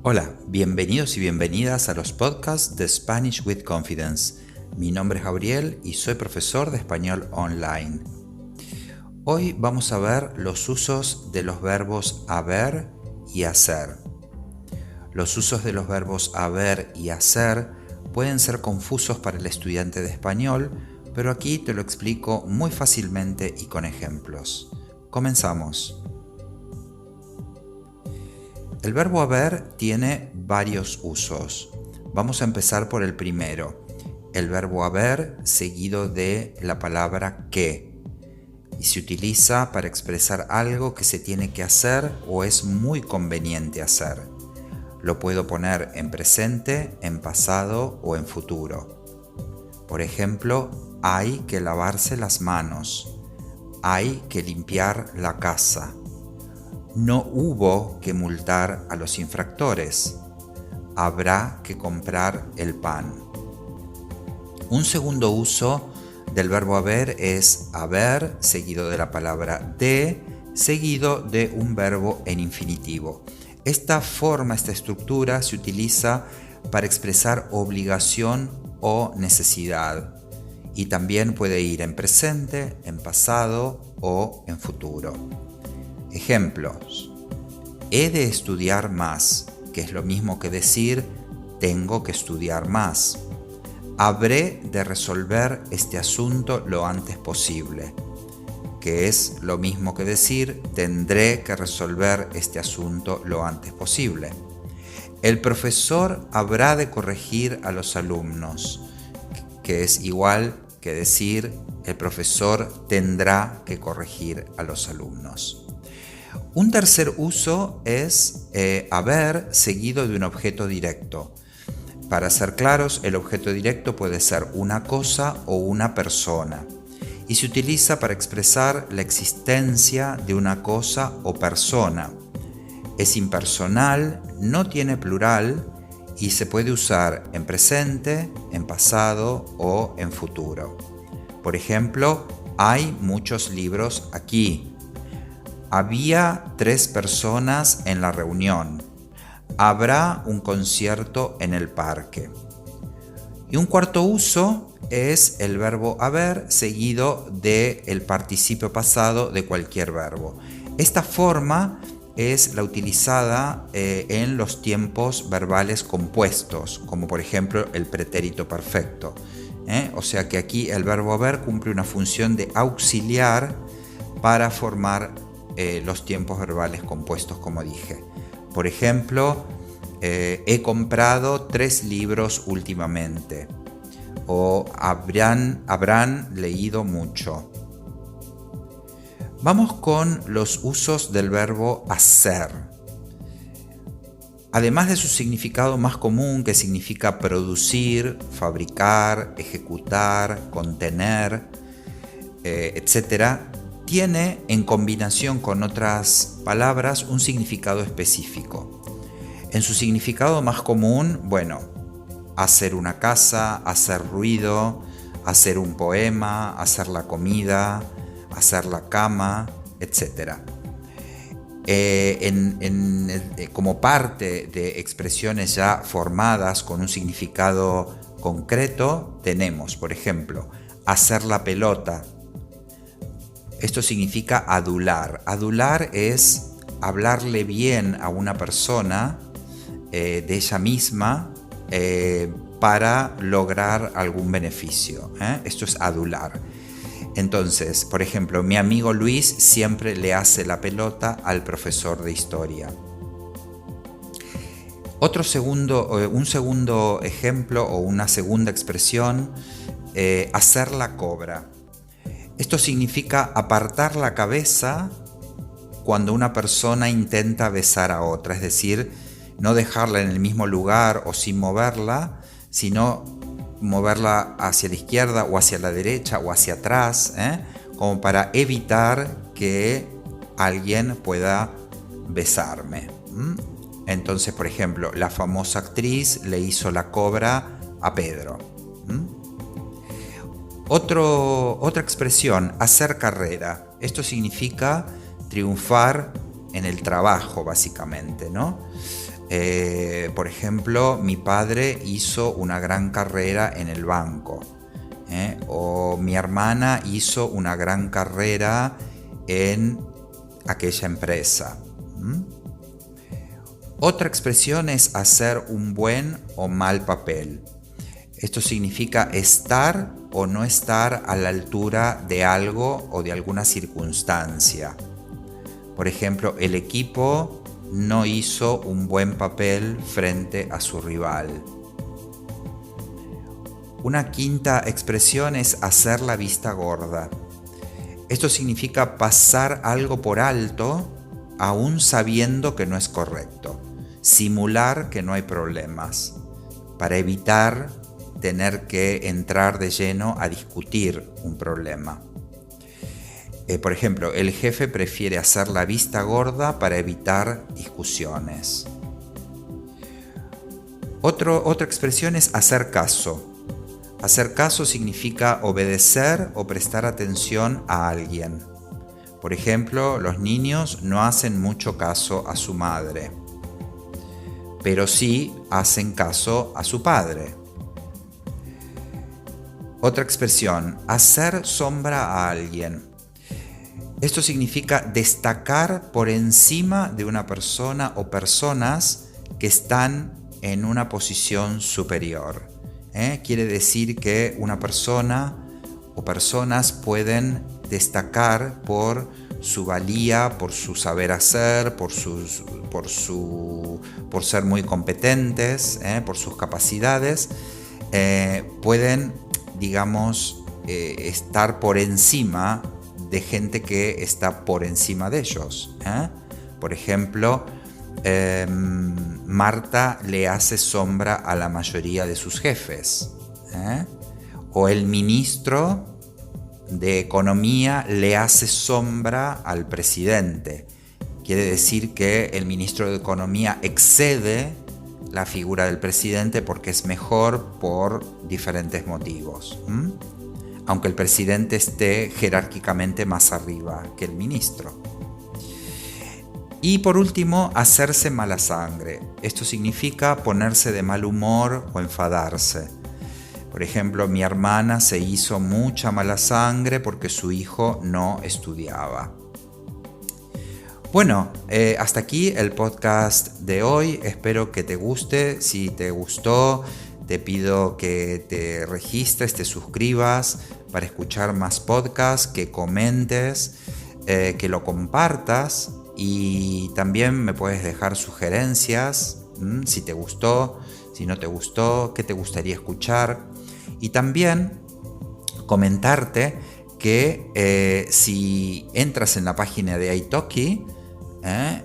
Hola, bienvenidos y bienvenidas a los podcasts de Spanish with Confidence. Mi nombre es Gabriel y soy profesor de español online. Hoy vamos a ver los usos de los verbos haber y hacer. Los usos de los verbos haber y hacer pueden ser confusos para el estudiante de español, pero aquí te lo explico muy fácilmente y con ejemplos. Comenzamos. El verbo haber tiene varios usos. Vamos a empezar por el primero. El verbo haber seguido de la palabra que. Y se utiliza para expresar algo que se tiene que hacer o es muy conveniente hacer. Lo puedo poner en presente, en pasado o en futuro. Por ejemplo, hay que lavarse las manos. Hay que limpiar la casa. No hubo que multar a los infractores. Habrá que comprar el pan. Un segundo uso del verbo haber es haber seguido de la palabra de, seguido de un verbo en infinitivo. Esta estructura se utiliza para expresar obligación o necesidad y también puede ir en presente, en pasado o en futuro. Ejemplos: he de estudiar más, que es lo mismo que decir tengo que estudiar más. Habré de resolver este asunto lo antes posible, que es lo mismo que decir tendré que resolver este asunto lo antes posible. El profesor habrá de corregir a los alumnos, que es igual que decir el profesor tendrá que corregir a los alumnos. Un tercer uso es haber seguido de un objeto directo. Para ser claros, el objeto directo puede ser una cosa o una persona y se utiliza para expresar la existencia de una cosa o persona. Es impersonal, no tiene plural y se puede usar en presente, en pasado o en futuro. Por ejemplo, hay muchos libros aquí. Había 3 personas en la reunión. Habrá un concierto en el parque. Y un cuarto uso es el verbo haber seguido del participio pasado de cualquier verbo. Esta forma es la utilizada en los tiempos verbales compuestos, como por ejemplo el pretérito perfecto. O sea que aquí el verbo haber cumple una función de auxiliar para formar los tiempos verbales compuestos, como dije. Por ejemplo, he comprado 3 libros últimamente. O habrán leído mucho. Vamos con los usos del verbo hacer. Además de su significado más común, que significa producir, fabricar, ejecutar, contener, etc., tiene, en combinación con otras palabras, un significado específico. En su significado más común, hacer una casa, hacer ruido, hacer un poema, hacer la comida, hacer la cama, etc. Como parte de expresiones ya formadas con un significado concreto, tenemos, por ejemplo, hacer la pelota. Esto significa adular. Adular es hablarle bien a una persona de ella misma para lograr algún beneficio. Esto es adular. Entonces, por ejemplo, mi amigo Luis siempre le hace la pelota al profesor de historia. Un segundo ejemplo o una segunda expresión, hacer la cobra. Esto significa apartar la cabeza cuando una persona intenta besar a otra, es decir, no dejarla en el mismo lugar o sin moverla, sino moverla hacia la izquierda o hacia la derecha o hacia atrás, como para evitar que alguien pueda besarme. Entonces, por ejemplo, la famosa actriz le hizo la cobra a Pedro. Otra expresión, hacer carrera. Esto significa triunfar en el trabajo, básicamente, ¿no? Por ejemplo, mi padre hizo una gran carrera en el banco. O mi hermana hizo una gran carrera en aquella empresa. Otra expresión es hacer un buen o mal papel. Esto significa estar o no estar a la altura de algo o de alguna circunstancia. Por ejemplo, el equipo no hizo un buen papel frente a su rival. Una quinta expresión es hacer la vista gorda. Esto significa pasar algo por alto, aún sabiendo que no es correcto. Simular que no hay problemas, para evitar tener que entrar de lleno a discutir un problema. Por ejemplo, el jefe prefiere hacer la vista gorda para evitar discusiones. Otra expresión es hacer caso. Hacer caso significa obedecer o prestar atención a alguien. Por ejemplo, los niños no hacen mucho caso a su madre, pero sí hacen caso a su padre. Otra expresión, hacer sombra a alguien. Esto significa destacar por encima de una persona o personas que están en una posición superior. Quiere decir que una persona o personas pueden destacar por su valía, por su saber hacer, por ser muy competentes, por sus capacidades. Pueden, digamos, estar por encima de gente que está por encima de ellos. Por ejemplo, Marta le hace sombra a la mayoría de sus jefes. O el ministro de Economía le hace sombra al presidente. Quiere decir que el ministro de Economía excede la figura del presidente porque es mejor por diferentes motivos. Aunque el presidente esté jerárquicamente más arriba que el ministro. Y por último, hacerse mala sangre. Esto significa ponerse de mal humor o enfadarse. Por ejemplo, mi hermana se hizo mucha mala sangre porque su hijo no estudiaba. Bueno, hasta aquí el podcast de hoy. Espero que te guste. Si te gustó, te pido que te registres, te suscribas para escuchar más podcasts, que comentes, que lo compartas. Y también me puedes dejar sugerencias, si te gustó, si no te gustó, qué te gustaría escuchar. Y también comentarte que si entras en la página de Italki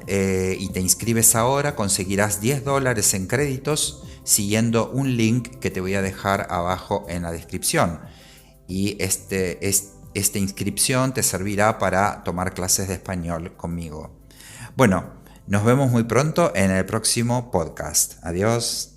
y te inscribes ahora, conseguirás $10 en créditos siguiendo un link que te voy a dejar abajo en la descripción. Y esta inscripción te servirá para tomar clases de español conmigo. Bueno, nos vemos muy pronto en el próximo podcast. Adiós.